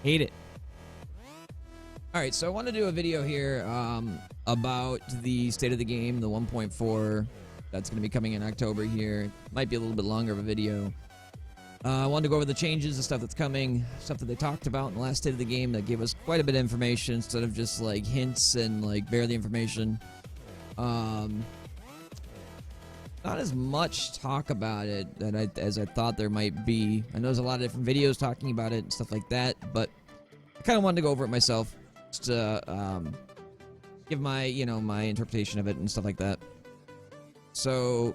Hate it. All right, so I want to do a video here about the state of the game, the 1.4 that's going to be coming in October here. Might be a little bit longer of a video. I wanted to go over the changes, the stuff that's coming, stuff that they talked about in the last state of the game that gave us quite a bit of information instead of just like hints and like barely information. Not as much talk about it as I thought there might be. I know there's a lot of different videos talking about it and stuff like that, but I kind of wanted to go over it myself, just to give my my interpretation of it and stuff like that. So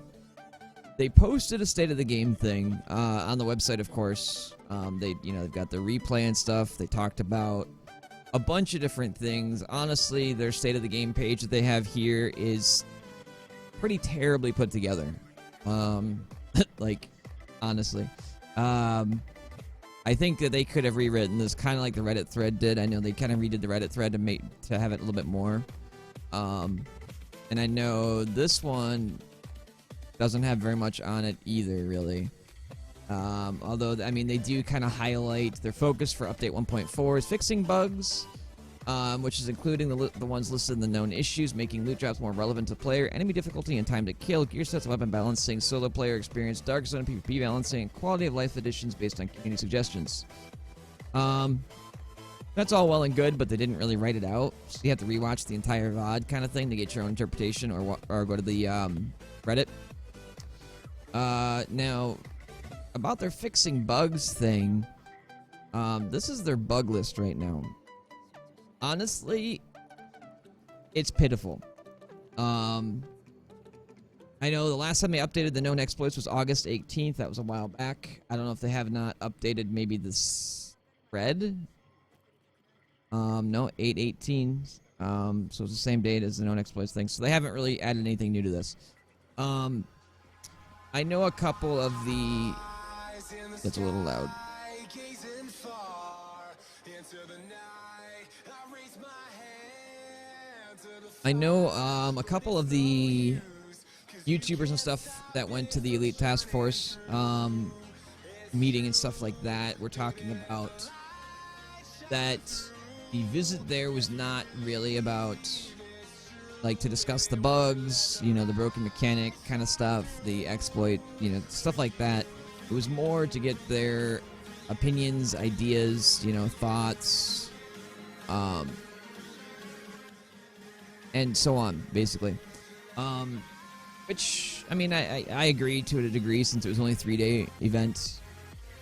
they posted a state of the game thing on the website, of course. They've got the replay and stuff. They talked about a bunch of different things. Honestly, their state of the game page that they have here is pretty terribly put together. Like, honestly. I think that they could have rewritten this kind of like the Reddit thread did. I know they kind of redid the Reddit thread to have it a little bit more. And I know this one doesn't have very much on it either, really. Although, I mean, they do kind of highlight their focus for Update 1.4 is fixing bugs, which is including the ones listed in the known issues, making loot drops more relevant to player, enemy difficulty and time to kill, gear sets, weapon balancing, solo player experience, Dark Zone and PvP balancing, and quality of life additions based on community suggestions. That's all well and good, but they didn't really write it out. So you have to rewatch the entire VOD kind of thing to get your own interpretation, or go to the Reddit. Now, about their fixing bugs thing, this is their bug list right now. Honestly, it's pitiful. I know the last time they updated the known exploits was August 18th. That was a while back. I don't know if they have not updated maybe this thread. No, 8/18. So it's the same date as the known exploits thing. So they haven't really added anything new to this. I know a couple of the... That's a little loud. I know a couple of the YouTubers and stuff that went to the Elite Task Force meeting and stuff like that were talking about that the visit there was not really about like to discuss the bugs, the broken mechanic kind of stuff, the exploit, stuff like that. It was more to get their opinions, ideas, thoughts, and so on, basically. Which, I mean, I agree to a degree since it was only a 3-day event.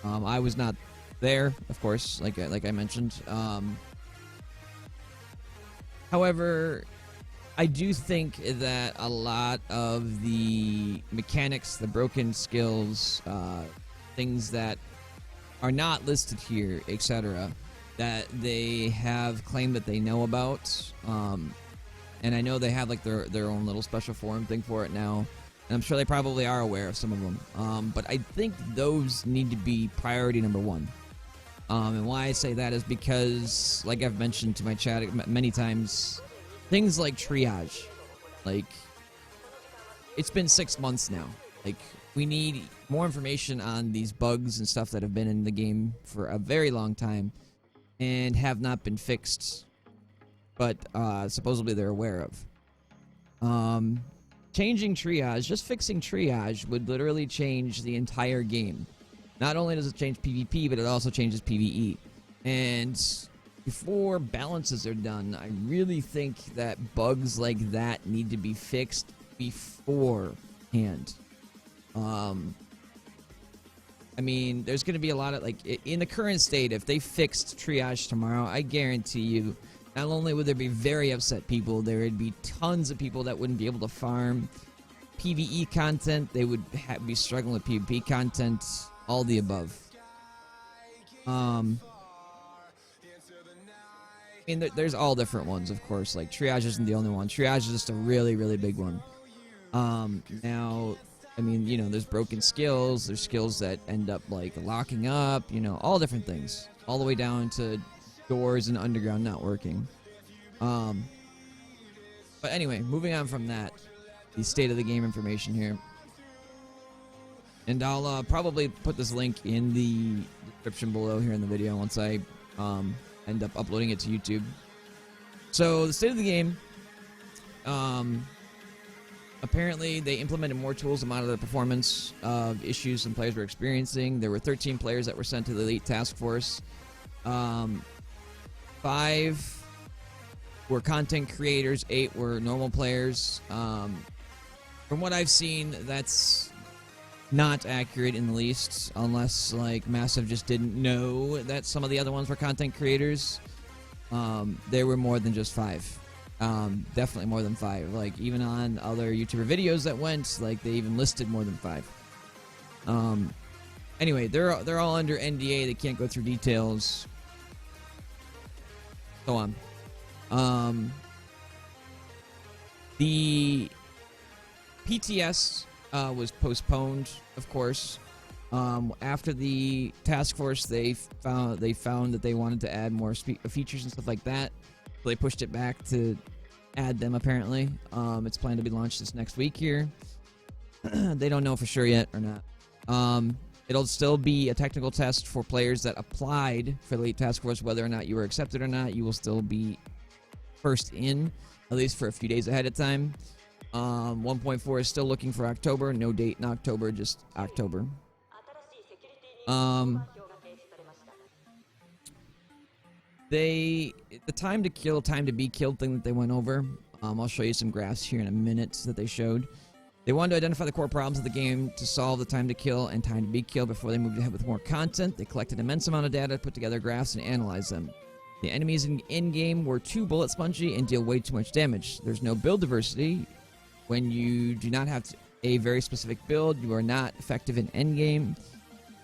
I was not there, of course, like I mentioned. However, I do think that a lot of the mechanics, the broken skills, things that are not listed here, etc., that they have claimed that they know about, and I know they have like their own little special forum thing for it now, and I'm sure they probably are aware of some of them. But I think those need to be priority number one. And why I say that is because, like I've mentioned to my chat many times, things like triage, like, it's been 6 months now. Like, we need more information on these bugs and stuff that have been in the game for a very long time and have not been fixed, but supposedly they're aware of. Changing triage, just fixing triage would literally change the entire game. Not only does it change PvP, but it also changes PvE. And before balances are done, I really think that bugs like that need to be fixed beforehand. I mean, there's going to be a lot of, like, in the current state, if they fixed triage tomorrow, I guarantee you, not only would there be very upset people, there would be tons of people that wouldn't be able to farm PvE content. They would be struggling with PvP content, all the above. I mean, there's all different ones, of course. Like, triage isn't the only one. Triage is just a really, really big one. Now, I mean, there's broken skills. There's skills that end up, like, locking up, all different things. All the way down to doors and underground not working. But anyway, moving on from that, the state of the game information here. And I'll probably put this link in the description below here in the video once I end up uploading it to YouTube. So the state of the game, apparently they implemented more tools to monitor the performance of issues some players were experiencing. There were 13 players that were sent to the Elite Task Force. 5 were content creators, 8 were normal players. From what I've seen, that's not accurate in the least, unless like Massive just didn't know that some of the other ones were content creators. There were more than just 5. Definitely more than 5. Like even on other YouTuber videos that went, like they even listed more than 5. Anyway, they're all under NDA. They can't go through details. So on. The PTS was postponed, of course. After the task force, they found that they wanted to add more features and stuff like that, so they pushed it back to add them. Apparently, it's planned to be launched this next week here. They don't know for sure yet or not. It'll still be a technical test for players that applied for the Elite Task Force, whether or not you were accepted or not. You will still be first in, at least for a few days ahead of time. 1.4 is still looking for October. No date in October, just October. The time to kill, time to be killed thing that they went over. I'll show you some graphs here in a minute that they showed. They wanted to identify the core problems of the game to solve the time to kill and time to be killed before they moved ahead with more content. They collected an immense amount of data, put together graphs, and analyzed them. The enemies in-game were too bullet spongy and deal way too much damage. There's no build diversity. When you do not have a very specific build, you are not effective in endgame.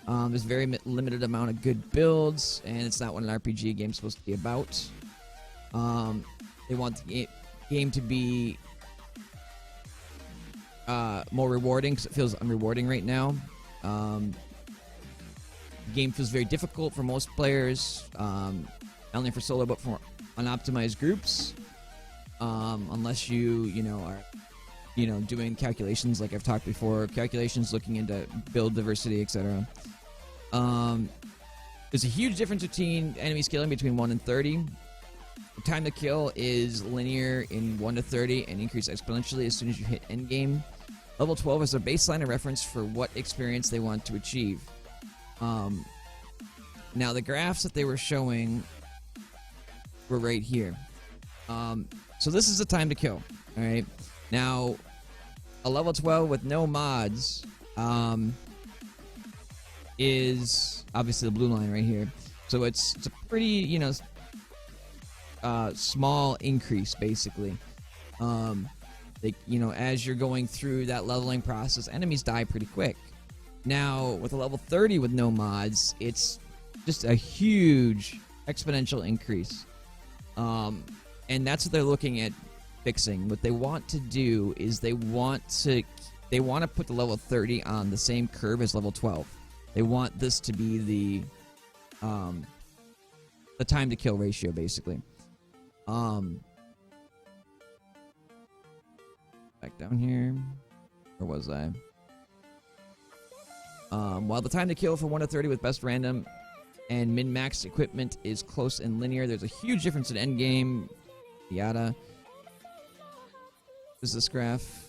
There's very limited amount of good builds, and it's not what an RPG game is supposed to be about. They want the game to be more rewarding, because it feels unrewarding right now. The game feels very difficult for most players, not only for solo but for unoptimized groups. Unless you are doing calculations like I've talked before, calculations looking into build diversity, etc. There's a huge difference between enemy scaling between 1 and 30. The time to kill is linear in 1 to 30 and increase exponentially as soon as you hit endgame. Level 12 is a baseline and reference for what experience they want to achieve. Now the graphs that they were showing were right here. So this is the time to kill. All right. Now, a level 12 with no mods is obviously the blue line right here. So it's a pretty, small increase, basically. As you're going through that leveling process, enemies die pretty quick. Now, with a level 30 with no mods, it's just a huge exponential increase. And that's what they're looking at fixing. What they want to do is they want to put the level 30 on the same curve as level 12. They want this to be the time to kill ratio, basically. Back down here. Where was I? While the time to kill for 1 to 30 with best random and min-max equipment is close and linear, there's a huge difference in endgame. Yada. Is this graph?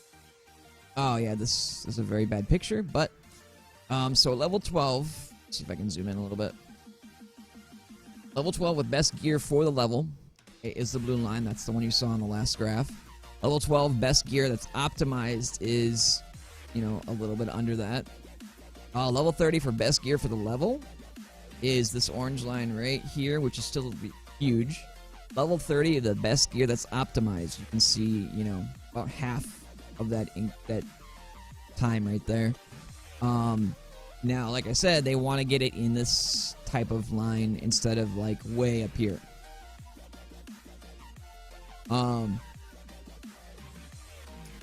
Oh yeah, this is a very bad picture, but so level 12, let's see if I can zoom in a little bit. Level 12 with best gear for the level is the blue line. That's the one you saw on the last graph. Level 12 best gear that's optimized is, a little bit under that. Level 30 for best gear for the level is this orange line right here, which is still huge. Level 30, the best gear that's optimized. You can see, about half of that time right there. Now, like I said, they want to get it in this type of line instead of like way up here.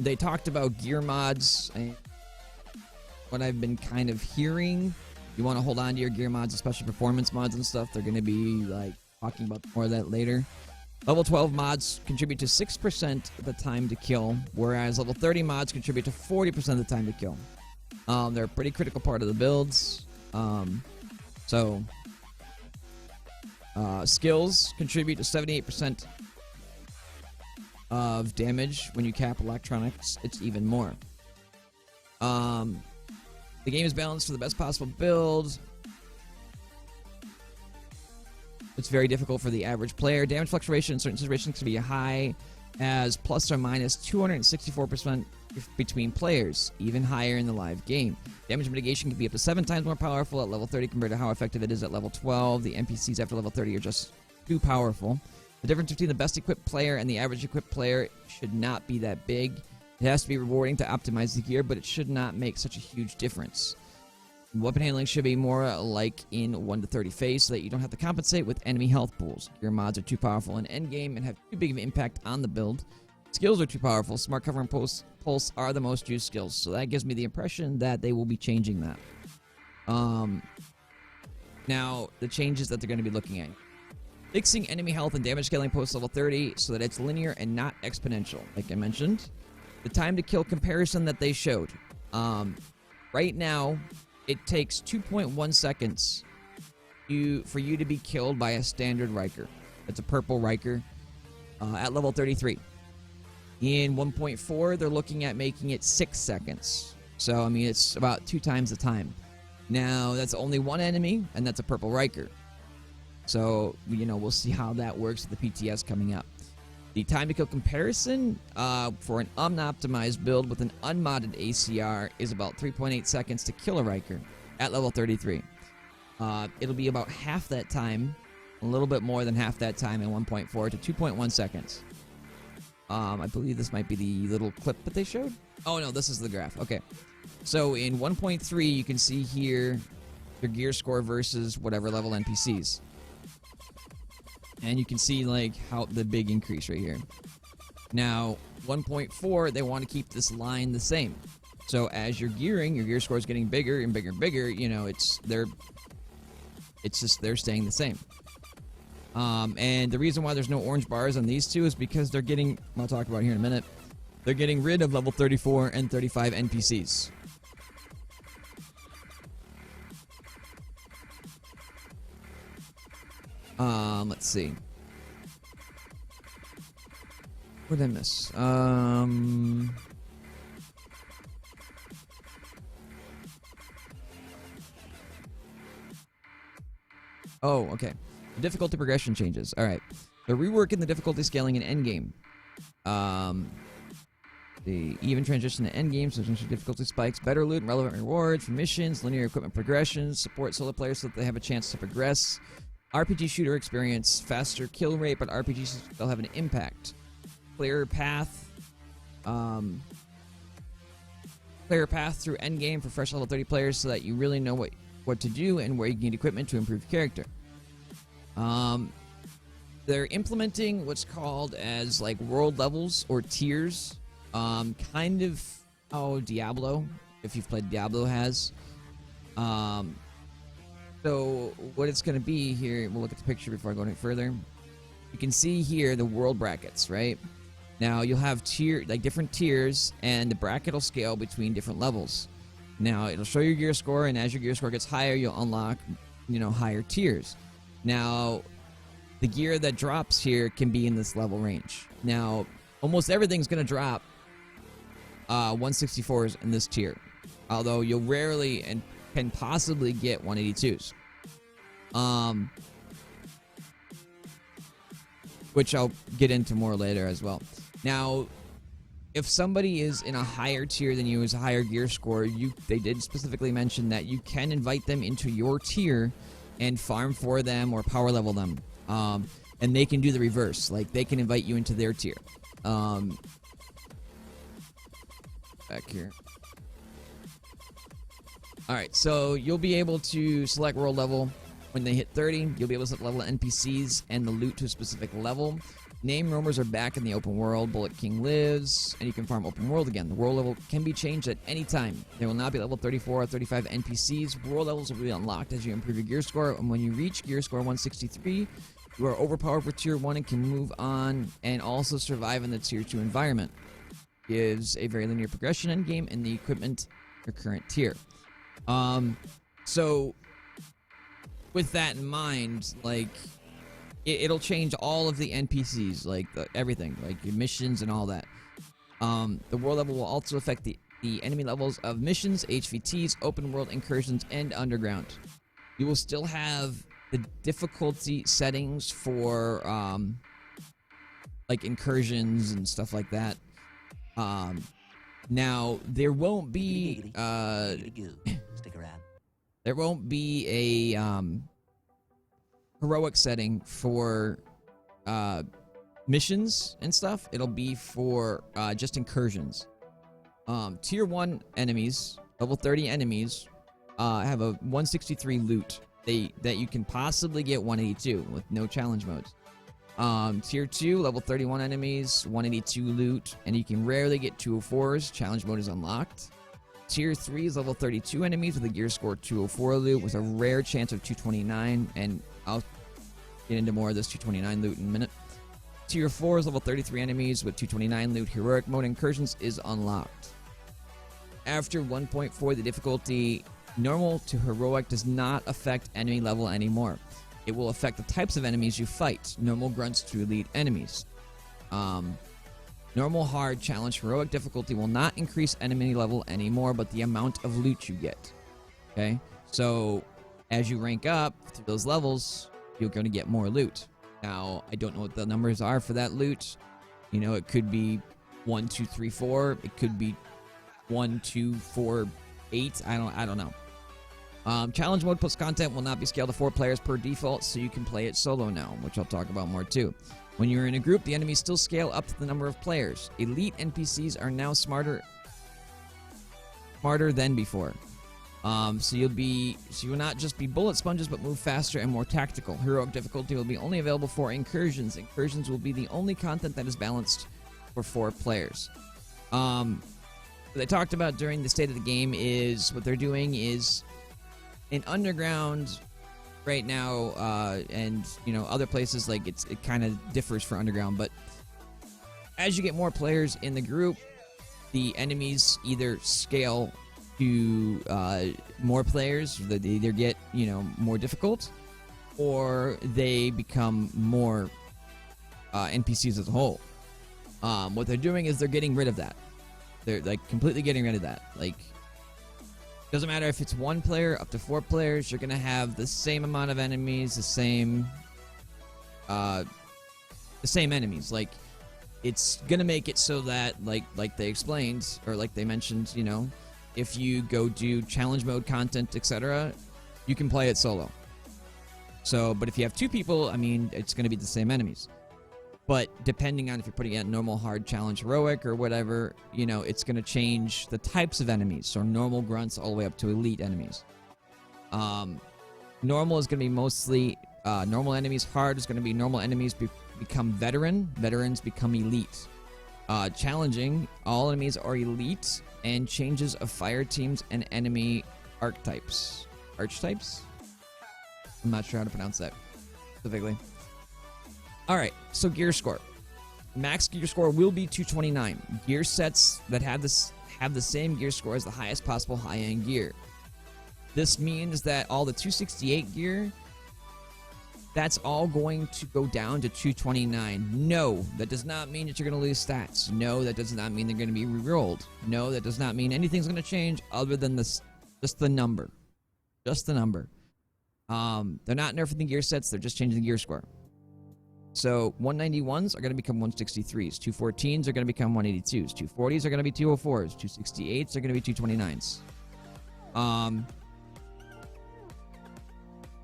They talked about gear mods, and what I've been kind of hearing, you want to hold on to your gear mods, especially performance mods and stuff. They're going to be like talking about more of that later. Level 12 mods contribute to 6% of the time to kill, whereas level 30 mods contribute to 40% of the time to kill. They're a pretty critical part of the builds. Skills contribute to 78% of damage. When you cap electronics, it's even more. The game is balanced for the best possible build. It's very difficult for the average player. Damage fluctuation in certain situations can be high as plus or minus 264% between players, even higher in the live game. Damage mitigation can be up to 7 times more powerful at level 30 compared to how effective it is at level 12. The NPCs after level 30 are just too powerful. The difference between the best equipped player and the average equipped player should not be that big. It has to be rewarding to optimize the gear, but it should not make such a huge difference. Weapon handling should be more like in 1 to 30 phase so that you don't have to compensate with enemy health pools. Gear mods are too powerful in endgame and have too big of an impact on the build. Skills are too powerful. Smart cover and pulse are the most used skills, so that gives me the impression that they will be changing that. Now, the changes that they're going to be looking at. Fixing enemy health and damage scaling post level 30 so that it's linear and not exponential, like I mentioned. The time to kill comparison that they showed. Right now, it takes 2.1 seconds for you to be killed by a standard Riker. That's a purple Riker at level 33. In 1.4, they're looking at making it 6 seconds. So, I mean, it's about 2 times the time. Now, that's only one enemy, and that's a purple Riker. So, you know, we'll see how that works with the PTS coming up. The time to kill comparison for an unoptimized build with an unmodded ACR is about 3.8 seconds to kill a Riker at level 33. It'll be about half that time, a little bit more than half that time in 1.4 to 2.1 seconds. I believe this might be the little clip that they showed. Oh, no, this is the graph. Okay. So in 1.3, you can see here your gear score versus whatever level NPCs. And you can see, like, how the big increase right here. Now, 1.4, they want to keep this line the same. So as you're gearing, your gear score is getting bigger and bigger and bigger. You know, they're staying the same. And the reason why there's no orange bars on these two is because they're getting, I'll talk about it here in a minute, they're getting rid of level 34 and 35 NPCs. Let's see. What did I miss? Oh, okay. The difficulty progression changes. All right. They're reworking the difficulty scaling in endgame. The even transition to endgame, so difficulty spikes, better loot and relevant rewards for missions, linear equipment progressions, support solo players so that they have a chance to progress. RPG shooter experience, faster kill rate, but RPGs still have an impact. Clearer path. Clearer path through endgame for fresh level 30 players so that you really know what to do and where you can get equipment to improve your character. They're implementing what's called as like world levels or tiers. Kind of how Diablo, if you've played Diablo, has. So what it's going to be here, we'll look at the picture before I go any further. You can see here the world brackets, right? Now you'll have different tiers, and the bracket will scale between different levels. Now it'll show your gear score, and as your gear score gets higher, you'll unlock, higher tiers. Now the gear that drops here can be in this level range. Now almost everything's going to drop 164s in this tier, although you'll rarely and can possibly get 182s. Which I'll get into more later as well. Now, if somebody is in a higher tier than you, is a higher gear score, they did specifically mention that you can invite them into your tier and farm for them or power level them. And they can do the reverse. Like, they can invite you into their tier. Back here. Alright, so you'll be able to select world level when they hit 30. You'll be able to select level NPCs and the loot to a specific level. Name roamers are back in the open world. Bullet King lives, and you can farm open world again. The world level can be changed at any time. There will not be level 34 or 35 NPCs. World levels will be unlocked as you improve your gear score, and when you reach gear score 163, you are overpowered for tier 1 and can move on and also survive in the tier 2 environment. Gives a very linear progression endgame in the equipment your current tier. So with that in mind, like, it'll change all of the NPCs, like everything, like your missions and all that. The world level will also affect the enemy levels of missions, HVTs, open world incursions, and underground. You will still have the difficulty settings for like incursions and stuff like that. Now there won't be Stick around. there won't be a heroic setting for missions and stuff. It'll be for just incursions. Tier 1 enemies, level 30 enemies, have a 163 loot that you can possibly get 182 with no challenge modes. Tier 2, level 31 enemies, 182 loot, and you can rarely get 204s. Challenge mode is unlocked. Tier 3 is level 32 enemies with a gear score 204 loot with a rare chance of 229, and I'll get into more of this 229 loot in a minute. Tier 4 is level 33 enemies with 229 loot. Heroic mode incursions is unlocked. After 1.4, the difficulty normal to heroic does not affect enemy level anymore. It will affect the types of enemies you fight. Normal grunts to elite enemies. Normal, hard, challenge, heroic difficulty will not increase enemy level anymore, but the amount of loot you get. Okay? So, as you rank up through those levels, you're going to get more loot. Now, I don't know what the numbers are for that loot. You know, it could be 1, 2, 3, 4. It could be 1, 2, 4, 8. I don't know. Challenge mode plus content will not be scaled to 4 players per default, so you can play it solo now, which I'll talk about more too. When you're in a group, the enemies still scale up to the number of players. Elite NPCs are now smarter than before. So you will not just be bullet sponges, but move faster and more tactical. Heroic difficulty will be only available for incursions. Incursions will be the only content that is balanced for 4 players. What they talked about during the state of the game is what they're doing is in underground right now, and you know other places, like it kind of differs for underground, but as you get more players in the group, the enemies either scale to more players, they either get more difficult, or they become more NPCs as a whole. What they're doing is they're getting rid of that. They're like completely getting rid of that. Like, doesn't matter if it's 1 player up to 4 players, you're gonna have the same amount of enemies, the same enemies. Like, it's gonna make it so that like they explained, or like they mentioned, if you go do challenge mode content, etc., you can play it solo. So, but if you have 2 people, I mean, it's gonna be the same enemies. But depending on if you're putting it at normal, hard, challenge, heroic, or whatever, it's going to change the types of enemies. So normal grunts all the way up to elite enemies. Normal is going to be mostly normal enemies. Hard is going to be normal enemies become veteran. Veterans become elite. Challenging, all enemies are elite, and changes of fire teams and enemy archetypes. Archetypes? I'm not sure how to pronounce that specifically. Alright, so gear score. Max gear score will be 229. Gear sets that have the same gear score as the highest possible high-end gear. This means that all the 268 gear, that's all going to go down to 229. No, that does not mean that you're going to lose stats. No, that does not mean they're going to be re-rolled. No, that does not mean anything's going to change other than this, just the number. Just the number. They're not nerfing the gear sets, they're just changing the gear score. So 191s are going to become 163s. 214s are going to become 182s. 240s are going to be 204s. 268s are going to be 229s.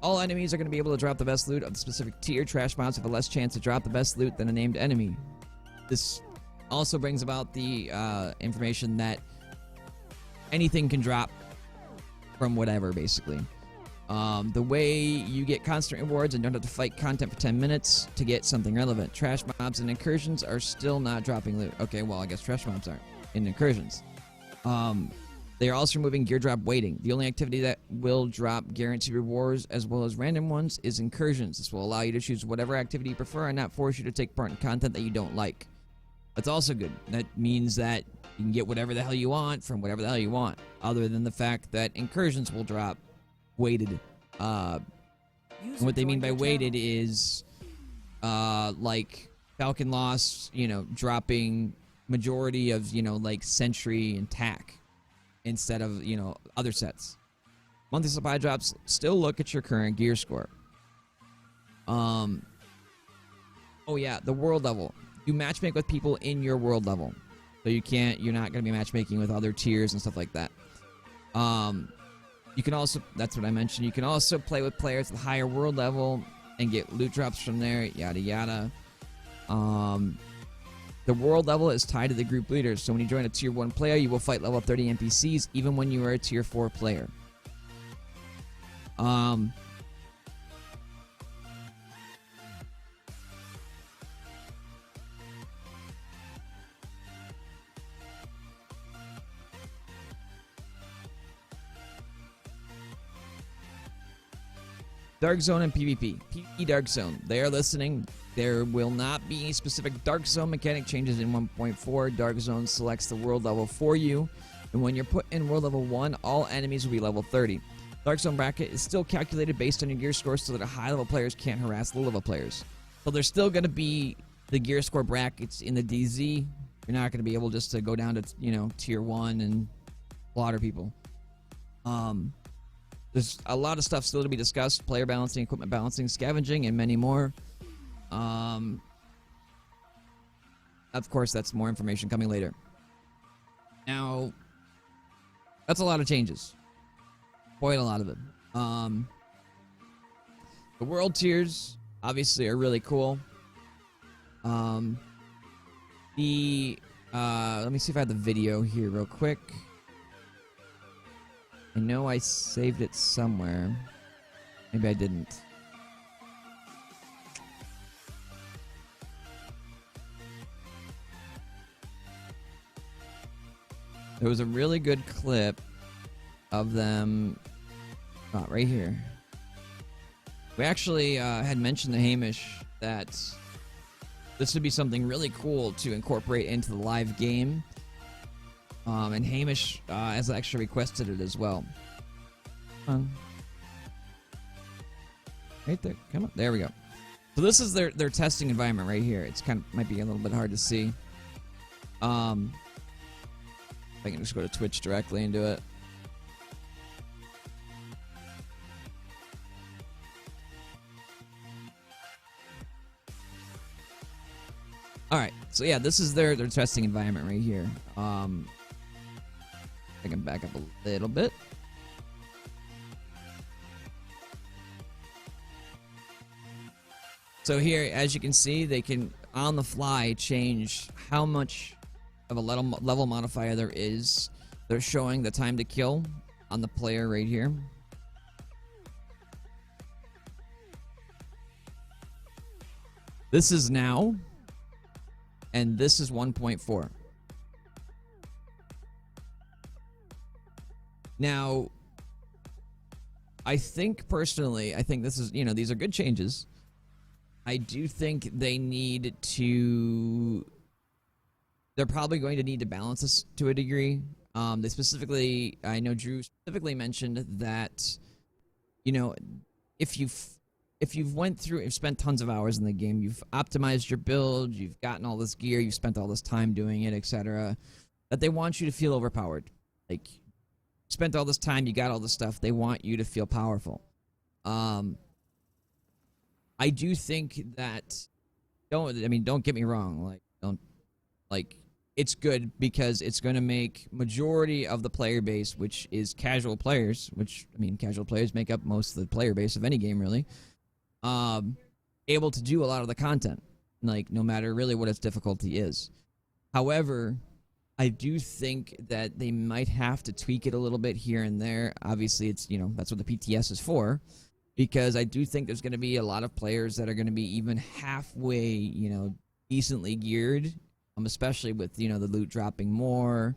All enemies are going to be able to drop the best loot of the specific tier. Trash mobs have a less chance to drop the best loot than a named enemy. This also brings about the information that anything can drop from whatever, basically. The way you get constant rewards and don't have to fight content for 10 minutes to get something relevant. Trash mobs and incursions are still not dropping loot. Okay, well, I guess trash mobs aren't in incursions. They are also removing gear drop waiting. The only activity that will drop guaranteed rewards as well as random ones is incursions. This will allow you to choose whatever activity you prefer and not force you to take part in content that you don't like. That's also good. That means that you can get whatever the hell you want from whatever the hell you want, other than the fact that incursions will drop weighted. And what they mean by weighted is like Falcon Lost, dropping majority of, like Sentry and TAC instead of, other sets. Monthly supply drops, still look at your current gear score. Oh yeah, the world level. You matchmake with people in your world level. So you're not going to be matchmaking with other tiers and stuff like that. You can also, that's what I mentioned, you can also play with players with higher world level and get loot drops from there, yada yada. The world level is tied to the group leaders, so when you join a tier 1 player, you will fight level 30 NPCs even when you are a tier 4 player. Dark Zone and PvP. PvP Dark Zone. They are listening. There will not be any specific Dark Zone mechanic changes in 1.4. Dark Zone selects the world level for you, and when you're put in world level 1, all enemies will be level 30. Dark Zone bracket is still calculated based on your gear score so that high level players can't harass low level players. So there's still going to be the gear score brackets in the DZ. You're not going to be able just to go down to, tier 1 and slaughter people. There's a lot of stuff still to be discussed. Player balancing, equipment balancing, scavenging, and many more. Of course, that's more information coming later. Now, that's a lot of changes. Quite a lot of them. The world tiers, obviously, are really cool. Let me see if I have the video here real quick. I know I saved it somewhere. Maybe I didn't. There was a really good clip of them. Oh, right here. We actually had mentioned to Hamish that this would be something really cool to incorporate into the live game. And Hamish has actually requested it as well. Right there. Come on. There we go. So this is their testing environment right here. It's might be a little bit hard to see. I can just go to Twitch directly and do it. All right. So yeah, this is their testing environment right here. I can back up a little bit. So here, as you can see, they can, on the fly, change how much of a level modifier there is. They're showing the time to kill on the player right here. This is now, and this is 1.4. Now, I think personally, this is, these are good changes. I do think they're probably going to need to balance this to a degree. I know Drew specifically mentioned that, if you've went through and spent tons of hours in the game, you've optimized your build, you've gotten all this gear, you've spent all this time doing it, etc., that they want you to feel overpowered. Like, spent all this time, you got all this stuff, they want you to feel powerful. I do think that, don't get me wrong, it's good because it's going to make majority of the player base, which is casual players, casual players make up most of the player base of any game, really, able to do a lot of the content, no matter really what its difficulty is. However, I do think that they might have to tweak it a little bit here and there. Obviously, it's, that's what the PTS is for, because I do think there's going to be a lot of players that are going to be even halfway, decently geared, especially with, the loot dropping more,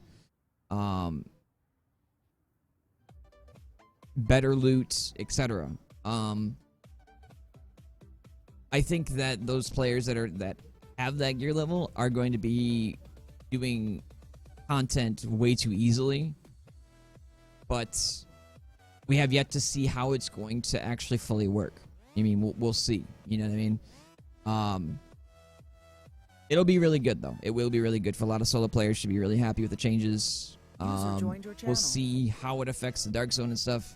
better loot, etc. I think that those players that have that gear level are going to be doing content way too easily, but we have yet to see how it's going to actually fully work. We'll see. You know what I mean? Um, it'll be really good though. It will be really good for a lot of solo players. Should be really happy with the changes. Joined your channel. We'll see how it affects the Dark Zone and stuff.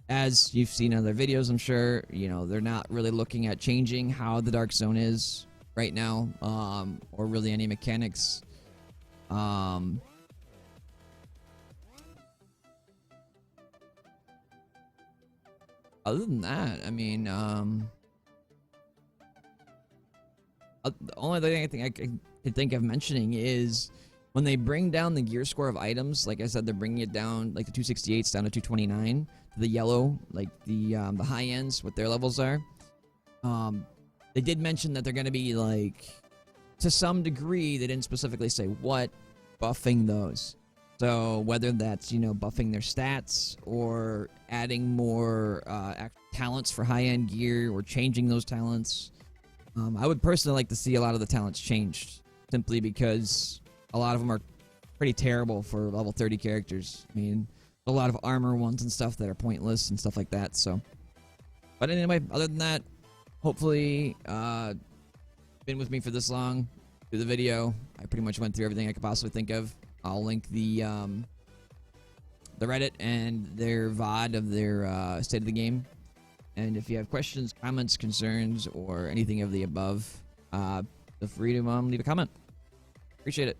As you've seen in other videos, I'm sure, you know, they're not really looking at changing how the Dark Zone is right now, or really any mechanics. Other than that, I mean, the only other thing I can think of mentioning is when they bring down the gear score of items. Like I said, they're bringing it down, like the 268s down to 229. The yellow, like the high ends, what their levels are. They did mention that they're going to be, like, to some degree, they didn't specifically say what, buffing those. So whether that's, you know, buffing their stats or adding more talents for high-end gear or changing those talents. I would personally like to see a lot of the talents changed, simply because a lot of them are pretty terrible for level 30 characters. I mean, a lot of armor ones and stuff that are pointless and stuff like that. So, but anyway, other than that, hopefully, been with me for this long through the video. I pretty much went through everything I could possibly think of. I'll link the Reddit and their VOD of their state of the game. And if you have questions, comments, concerns, or anything of the above, feel free to leave a comment. Appreciate it.